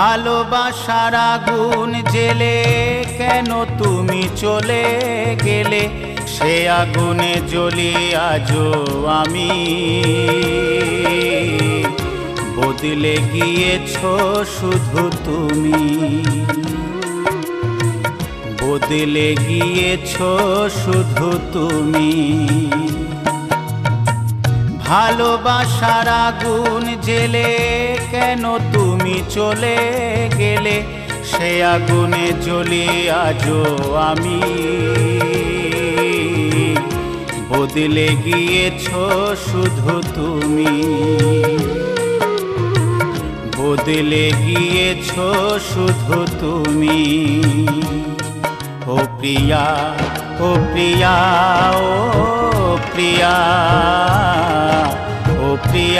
ভালোবাসার আগুন জেলে কেন তুমি চলে গেলে, সে আগুনে জ্বলি আজও আমি। বদলে গিয়েছো শুধু তুমি, বদলে গিয়েছো শুধু তুমি। ভালোবাসার আগুন জেলে কেন তুমি চলে গেলে, সে আগুনে জ্বলি আজও আমি। বদলে গিয়েছো শুধু তুমি, বদলে গিয়েছো শুধু তুমি। ও প্রিয়া, ও প্রিয়া, ও প্রিয়া, ও প্রিয়া।